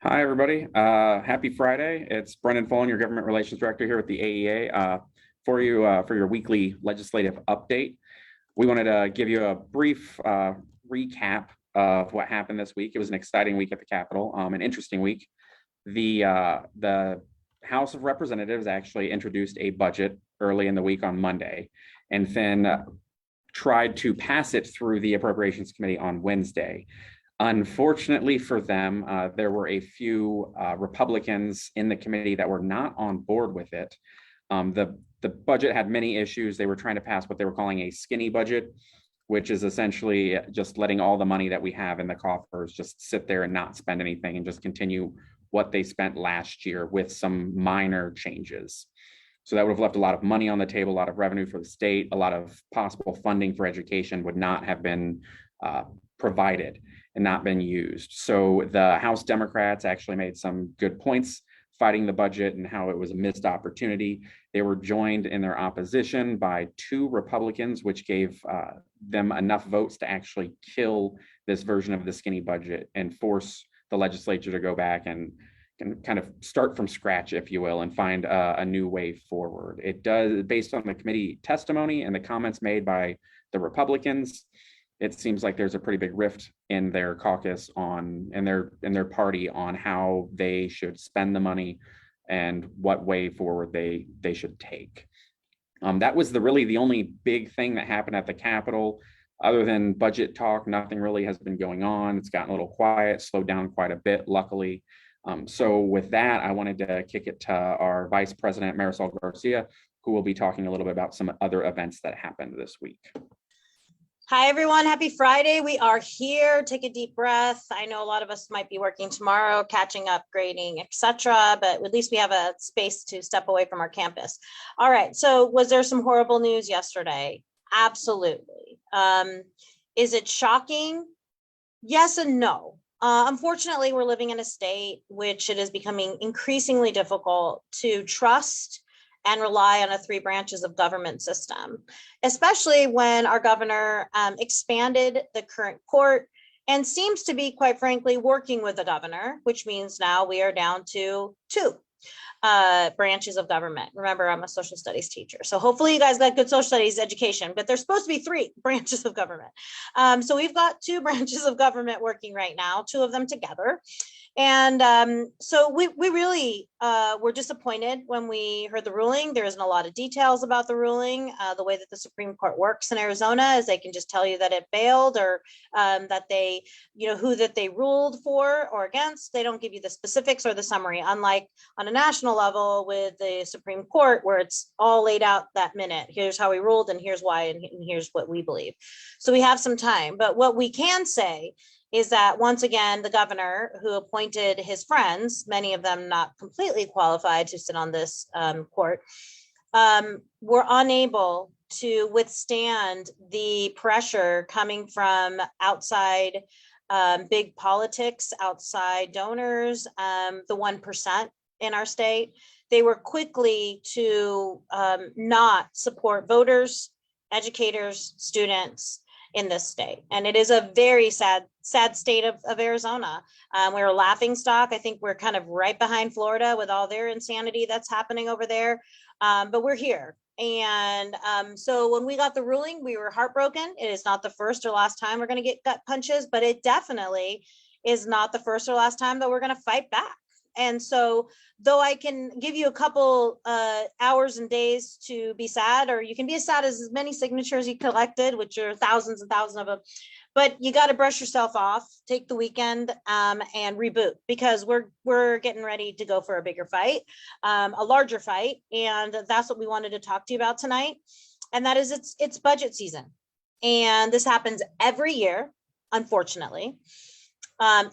Hi, everybody. Happy Friday. It's Brenden, Foland, your Government Relations Director here at the AEA for you for your weekly legislative update. We wanted to give you a brief recap of what happened this week. It was an exciting week at the Capitol, an interesting week. The House of Representatives actually introduced a budget early in the week on Monday, and then tried to pass it through the Appropriations Committee on Wednesday. Unfortunately for them, there were a few Republicans in the committee that were not on board with it. The budget had many issues. They were trying to pass what they were calling a skinny budget, which is essentially just letting all the money that we have in the coffers just sit there and not spend anything and just continue what they spent last year with some minor changes. So that would have left a lot of money on the table, a lot of revenue for the state, a lot of possible funding for education would not have been provided and not been used. So the House Democrats actually made some good points fighting the budget and how it was a missed opportunity. They were joined in their opposition by two Republicans, which gave them enough votes to actually kill this version of the skinny budget and force the legislature to go back and kind of start from scratch, if you will, and find a new way forward. It does, based on the committee testimony and the comments made by the Republicans, it seems like there's a pretty big rift in their caucus in their party on how they should spend the money and what way forward they should take. That was really the only big thing that happened at the Capitol. Other than budget talk, nothing really has been going on. It's gotten a little quiet, slowed down quite a bit, luckily. So with that, I wanted to kick it to our Vice President, Marisol Garcia, who will be talking a little bit about some other events that happened this week. Hi, everyone. Happy Friday. We are here. Take a deep breath. I know a lot of us might be working tomorrow, catching up, grading, etc., but at least we have a space to step away from our campus. All right. So was there some horrible news yesterday? Absolutely. Is it shocking? Yes and no. Unfortunately, we're living in a state which it is becoming increasingly difficult to trust and rely on a three branches of government system, especially when our governor expanded the current court and seems to be, quite frankly, working with the governor, which means now we are down to two branches of government. Remember, I'm a social studies teacher, so hopefully you guys got good social studies education, but there's supposed to be three branches of government. So we've got two branches of government working right now, two of them together. And so we really were disappointed when we heard the ruling. There isn't a lot of details about the ruling. The way that the Supreme Court works in Arizona is they can just tell you that it failed or that they, who that they ruled for or against. They don't give you the specifics or the summary, unlike on a national level with the Supreme Court, where it's all laid out that minute. Here's how we ruled and here's why and here's what we believe. So we have some time. But what we can say is that once again, the governor who appointed his friends, many of them not completely qualified to sit on this court, were unable to withstand the pressure coming from outside big politics, outside donors, the 1% in our state. They were quickly to not support voters, educators, students in this state. And it is a very sad state of Arizona. We're a laughing stock. I think we're kind of right behind Florida with all their insanity that's happening over there. But we're here. And so when we got the ruling, we were heartbroken. It is not the first or last time we're going to get gut punches, but it definitely is not the first or last time that we're going to fight back. And so though I can give you a couple hours and days to be sad, or you can be as sad as many signatures you collected, which are thousands and thousands of them, but you got to brush yourself off, take the weekend and reboot, because we're getting ready to go for a bigger fight, a larger fight. And that's what we wanted to talk to you about tonight. And that is it's budget season. And this happens every year, unfortunately.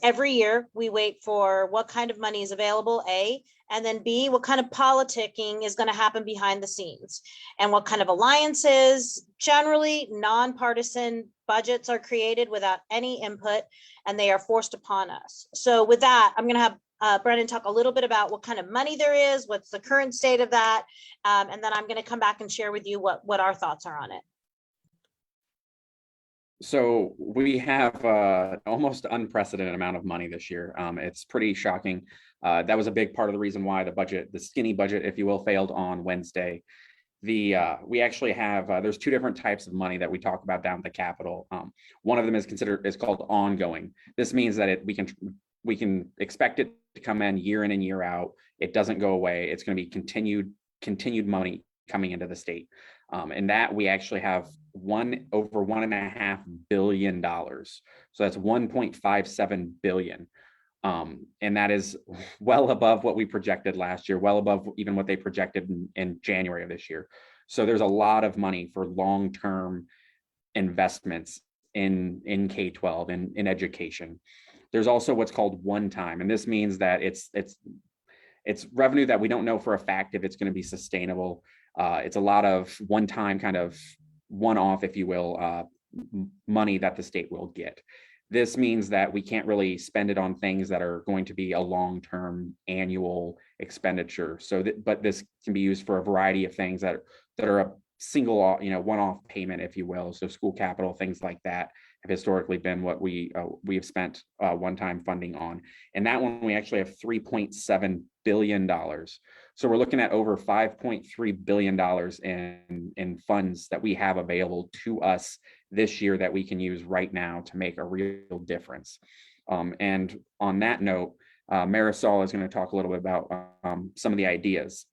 Every year we wait for what kind of money is available, A, and then B, what kind of politicking is going to happen behind the scenes and what kind of alliances. Generally, nonpartisan budgets are created without any input and they are forced upon us. So with that, I'm going to have Brenden talk a little bit about what kind of money there is, what's the current state of that, and then I'm going to come back and share with you what our thoughts are on it. So we have almost unprecedented amount of money this year. It's pretty shocking. That was a big part of the reason why the skinny budget, if you will, failed on Wednesday. We actually have there's two different types of money that we talk about down at the Capitol. One of them is called ongoing. This means that we can expect it to come in and year out. It doesn't go away. It's going to be continued money coming into the state. And that we actually have over $1.5 billion. So that's 1.57 billion. And that is well above what we projected last year, well above even what they projected in January of this year. So there's a lot of money for long-term investments in K-12 and in education. There's also what's called one-time, and this means that it's revenue that we don't know for a fact if it's going to be sustainable. It's a lot of one-time kind of one-off, if you will, money that the state will get. This means that we can't really spend it on things that are going to be a long-term annual expenditure. But this can be used for a variety of things that are a single, one-off payment, if you will. So school capital, things like that have historically been what we have spent one-time funding on. And that one, we actually have $3.7 billion. So we're looking at over $5.3 billion in funds that we have available to us this year that we can use right now to make a real difference. And on that note, Marisol is going to talk a little bit about some of the ideas.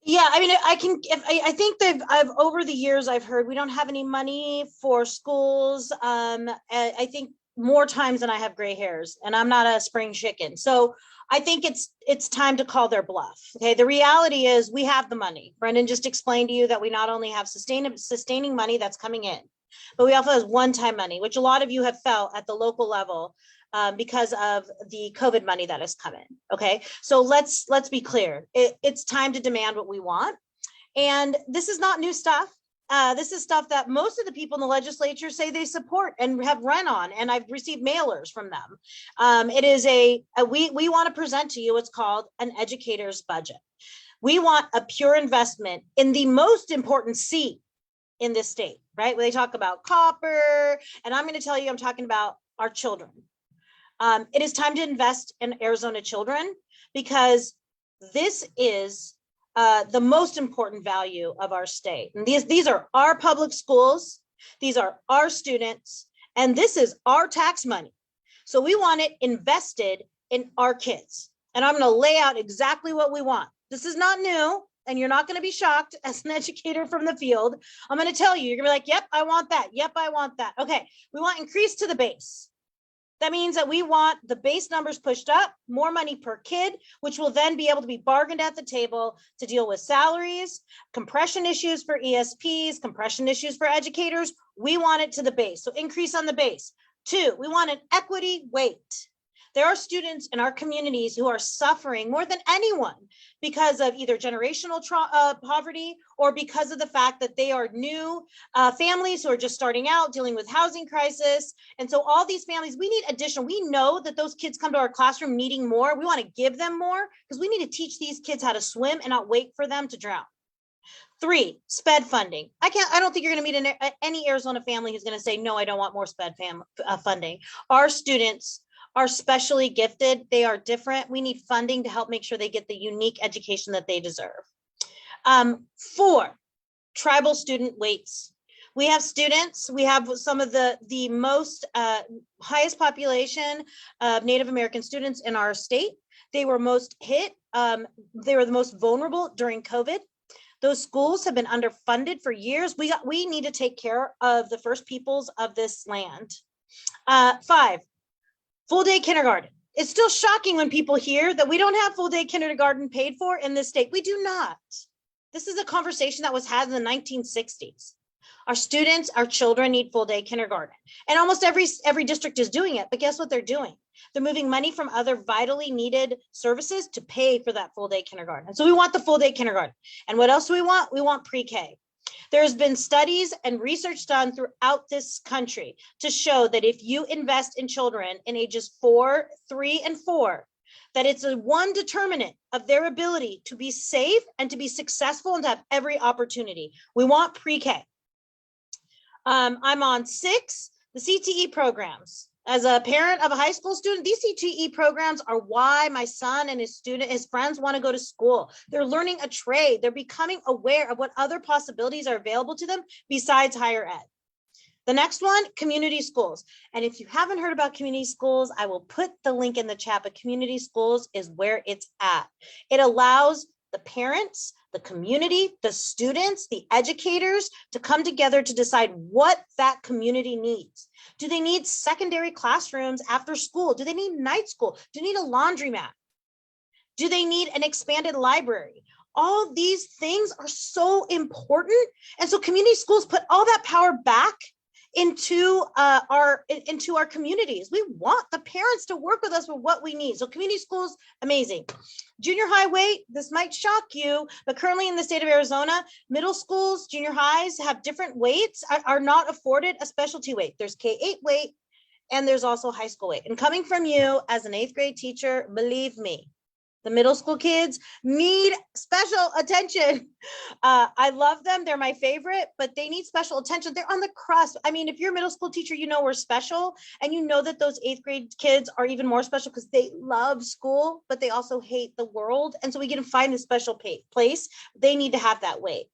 Yeah, I mean, I think I've over the years I've heard we don't have any money for schools. I think more times than I have gray hairs, and I'm not a spring chicken. So I think it's time to call their bluff. Okay, the reality is we have the money. Brenden just explained to you that we not only have sustaining money that's coming in, but we also have one-time money, which a lot of you have felt at the local level because of the COVID money that has come in. Okay, so let's be clear. It's time to demand what we want, and this is not new stuff. This is stuff that most of the people in the legislature say they support and have run on, and I've received mailers from them. It is we want to present to you what's called an educator's budget. We want a pure investment in the most important C in this state, right? When they talk about copper, and I'm going to tell you, I'm talking about our children. It is time to invest in Arizona children because this is the most important value of our state. And these are our public schools, these are our students, and this is our tax money. So we want it invested in our kids. And I'm going to lay out exactly what we want. This is not new, and you're not going to be shocked as an educator from the field. I'm going to tell you, you're going to be like, yep, I want that. Yep, I want that. Okay, we want increase to the base. That means that we want the base numbers pushed up, more money per kid, which will then be able to be bargained at the table to deal with salaries, compression issues for ESPs, compression issues for educators. We want it to the base. So increase on the base. 2, we want an equity weight. There are students in our communities who are suffering more than anyone because of either generational poverty or because of the fact that they are new families who are just starting out dealing with housing crisis. And so all these families, we need additional. We know that those kids come to our classroom needing more. We want to give them more because we need to teach these kids how to swim and not wait for them to drown. 3, Sped funding. I don't think you're going to meet any Arizona family who's going to say, no, I don't want more Sped funding. Our students are specially gifted. They are different. We need funding to help make sure they get the unique education that they deserve. 4, tribal student weights. We have students, we have some of the most highest population of Native American students in our state. They were most hit. They were the most vulnerable during COVID. Those schools have been underfunded for years. We need to take care of the first peoples of this land. 5, full day kindergarten. It's still shocking when people hear that we don't have full day kindergarten paid for in this state. We do not. This is a conversation that was had in the 1960s. Our students, our children need full day kindergarten. And almost every district is doing it, but guess what they're doing? They're moving money from other vitally needed services to pay for that full day kindergarten. And so we want the full day kindergarten. And what else do we want? We want pre-K. There's been studies and research done throughout this country to show that if you invest in children in ages 4, 3, and 4, that it's one determinant of their ability to be safe and to be successful and to have every opportunity. We want pre-K. I'm on 6, the CTE programs. As a parent of a high school student, these CTE programs are why my son and his friends want to go to school. They're learning a trade. They're becoming aware of what other possibilities are available to them besides higher ed. The next one, community schools. And if you haven't heard about community schools, I will put the link in the chat, but community schools is where it's at. It allows the parents, the community, the students, the educators to come together to decide what that community needs. Do they need secondary classrooms after school? Do they need night school? Do they need a laundromat? Do they need an expanded library? All these things are so important. And so community schools put all that power back into our communities. We want the parents to work with us with what we need. So community schools, amazing. Junior high weight, this might shock you, but currently in the state of Arizona, middle schools, junior highs have different weights, are not afforded a specialty weight. There's K-8 weight, and there's also high school weight. And coming from you as an 8th grade teacher, believe me, the middle school kids need special attention. I love them. They're my favorite, but they need special attention. They're on the crust. I mean, if you're a middle school teacher, you know we're special. And you know that those 8th grade kids are even more special because they love school, but they also hate the world. And so we get to find a special place. They need to have that weight.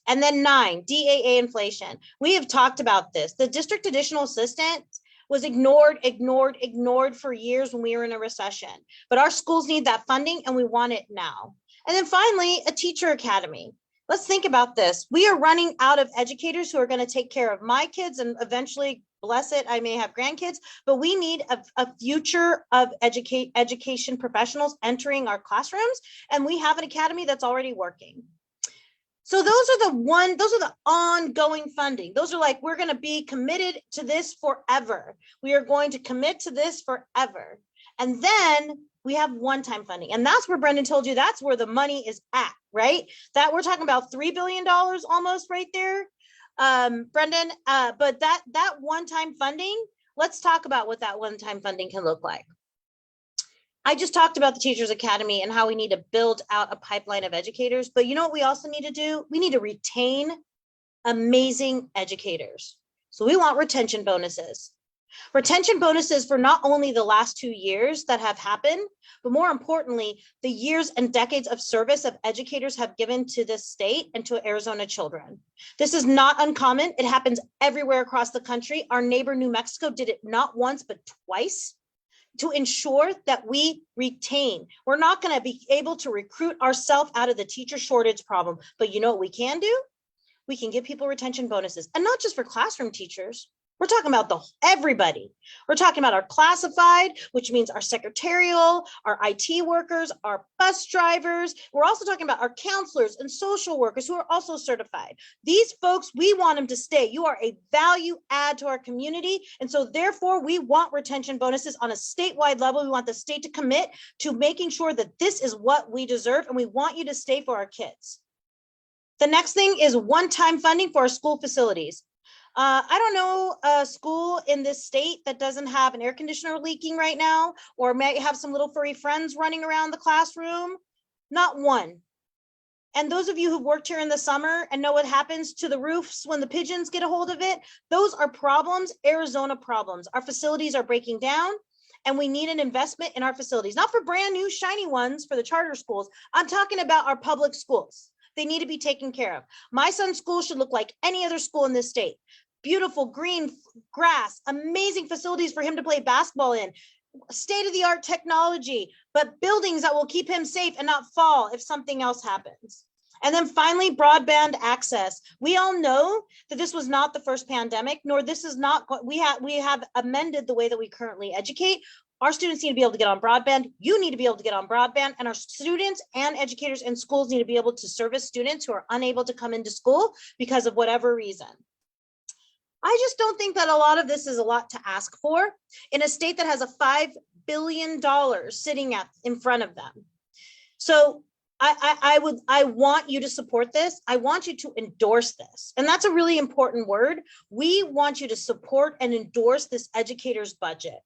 And then 9, Daa inflation. We have talked about this. The district additional assistant was ignored for years when we were in a recession. But our schools need that funding and we want it now. And then finally, a teacher academy. Let's think about this. We are running out of educators who are going to take care of my kids and eventually, bless it, I may have grandkids, but we need a future of education professionals entering our classrooms. And we have an academy that's already working. So those are the ongoing funding. Those are like, we're going to be committed to this forever. We are going to commit to this forever. And then we have one-time funding. And that's where Brenden told you, that's where the money is at, right? That we're talking about $3 billion almost right there, Brenden. But that one-time funding, let's talk about what that one-time funding can look like. I just talked about the Teachers Academy and how we need to build out a pipeline of educators, but you know what we also need to do? We need to retain amazing educators. So we want retention bonuses. Retention bonuses for not only the last 2 years that have happened, but more importantly, the years and decades of service of educators have given to this state and to Arizona children. This is not uncommon. It happens everywhere across the country. Our neighbor, New Mexico, did it not once, but twice, to ensure that we retain. We're not going to be able to recruit ourselves out of the teacher shortage problem, but you know what we can do? We can give people retention bonuses, and not just for classroom teachers. We're talking about everybody. We're talking about our classified, which means our secretarial, our IT workers, our bus drivers. We're also talking about our counselors and social workers who are also certified. These folks, we want them to stay. You are a value add to our community. And so therefore we want retention bonuses on a statewide level. We want the state to commit to making sure that this is what we deserve. And we want you to stay for our kids. The next thing is one-time funding for our school facilities. I don't know a school in this state that doesn't have an air conditioner leaking right now, or may have some little furry friends running around the classroom. Not one. And those of you who've worked here in the summer and know what happens to the roofs when the pigeons get a hold of it, those are problems, Arizona problems. Our facilities are breaking down, and we need an investment in our facilities, not for brand new shiny ones for the charter schools. I'm talking about our public schools. They need to be taken care of. My son's school should look like any other school in this state. Beautiful green grass, amazing facilities for him to play basketball in, state-of-the-art technology, but buildings that will keep him safe and not fall if something else happens. And then finally, broadband access. We all know that this was not the first pandemic, nor this is not, we have amended the way that we currently educate. Our students need to be able to get on broadband. You need to be able to get on broadband, and our students and educators in schools need to be able to service students who are unable to come into school because of whatever reason. I just don't think that a lot of this is a lot to ask for in a state that has a $5 billion sitting in front of them. So I want you to support this. I want you to endorse this. And that's a really important word. We want you to support and endorse this educator's budget.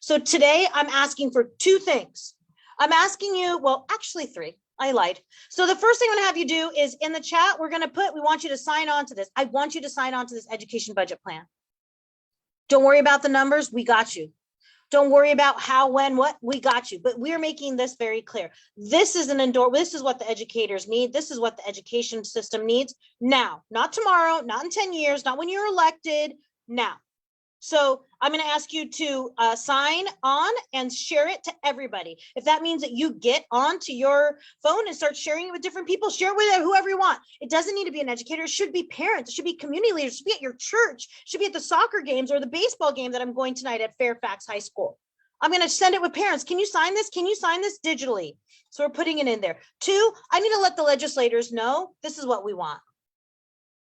So today I'm asking for 2 things. I'm asking you, well, actually 3. I lied. So the first thing I'm gonna have you do is in the chat, we want you to sign on to this. I want you to sign on to this education budget plan. Don't worry about the numbers. We got you. Don't worry about how, when, what, we got you. But we're making this very clear. This is this is what the educators need. This is what the education system needs now, not tomorrow, not in 10 years, not when you're elected, now. So I'm going to ask you to sign on and share it to everybody. If that means that you get onto your phone and start sharing it with different people, share it with whoever you want. It doesn't need to be an educator. It should be parents. It should be community leaders. It should be at your church. It should be at the soccer games or the baseball game that I'm going tonight at Fairfax High School. I'm going to send it with parents. Can you sign this? Can you sign this digitally? So we're putting it in there. 2, I need to let the legislators know this is what we want.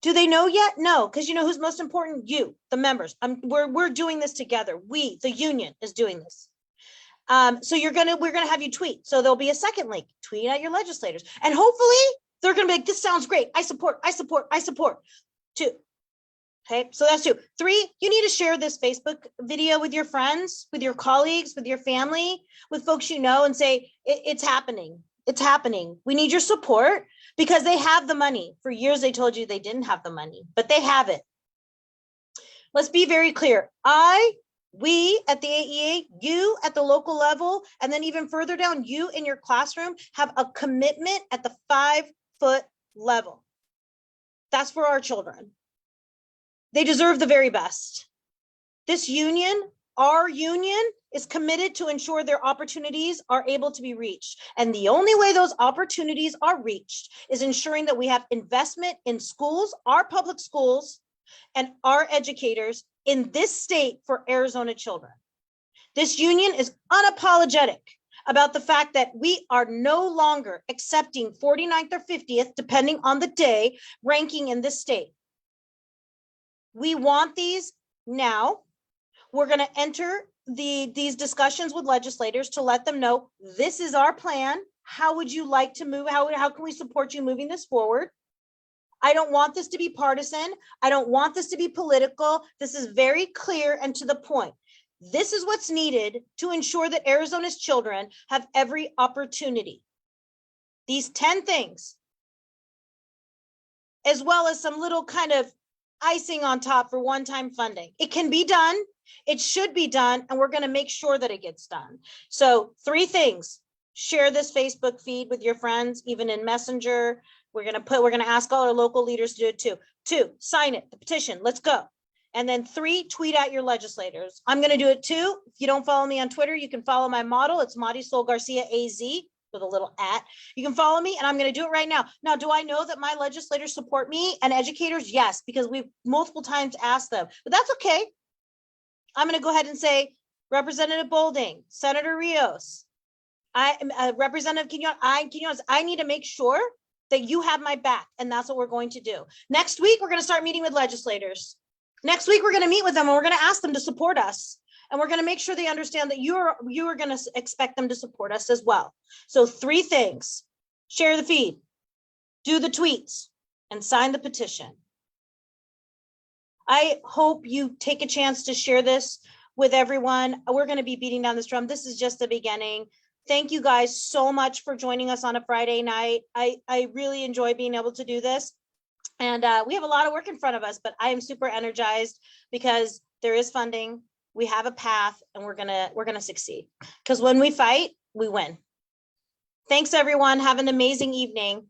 Do they know yet? No, because you know who's most important? You, the members. We're doing this together. We, the union, is doing this. So we're gonna have you tweet. So there'll be a second link. Tweet at your legislators, and hopefully they're gonna be like, "This sounds great. I support. I support. I support." 2. Okay, so that's 2. 3, you need to share this Facebook video with your friends, with your colleagues, with your family, with folks you know, and say it's happening. It's happening. We need your support. Because they have the money. For years, they told you they didn't have the money, but they have it. Let's be very clear. We at the AEA, you at the local level, and then even further down, you in your classroom have a commitment at the 5-foot level. That's for our children. They deserve the very best. This union, our union, is committed to ensure their opportunities are able to be reached. And the only way those opportunities are reached is ensuring that we have investment in schools, our public schools, and our educators in this state for Arizona children. This union is unapologetic about the fact that we are no longer accepting 49th or 50th, depending on the day, ranking in this state. We want these now. We're going to enter these discussions with legislators to let them know this is our plan. How would you like to move? How can we support you moving this forward? I don't want this to be partisan. I don't want this to be political. This is very clear and to the point. This is what's needed to ensure that Arizona's children have every opportunity. These 10 things, as well as some little kind of icing on top for one-time funding. It can be done. It should be done, and we're going to make sure that it gets done. So 3 things: share this Facebook feed with your friends, even in Messenger. We're going to ask all our local leaders to do it too. 2, sign it, the petition. Let's go. And then 3, tweet at your legislators. I'm going to do it too. If you don't follow me on Twitter, you can follow my model. It's Marisol Garcia AZ with a little @ You can follow me, and I'm going to do it right now. Now, do I know that my legislators support me and educators? Yes, because we've multiple times asked them, but that's okay. I'm going to go ahead and say, Representative Bolding, Senator Rios, Representative Quinones, I need to make sure that you have my back, and that's what we're going to do. Next week, we're going to start meeting with legislators. Next week, we're going to meet with them, and we're going to ask them to support us. And we're going to make sure they understand that you are going to expect them to support us as well. So 3 things: share the feed, do the tweets, and sign the petition. I hope you take a chance to share this with everyone. We're going to be beating down this drum. This is just the beginning. Thank you guys so much for joining us on a Friday night. I really enjoy being able to do this. And we have a lot of work in front of us, but I am super energized because there is funding. We have a path, and we're gonna succeed. Because when we fight, we win. Thanks, everyone. Have an amazing evening.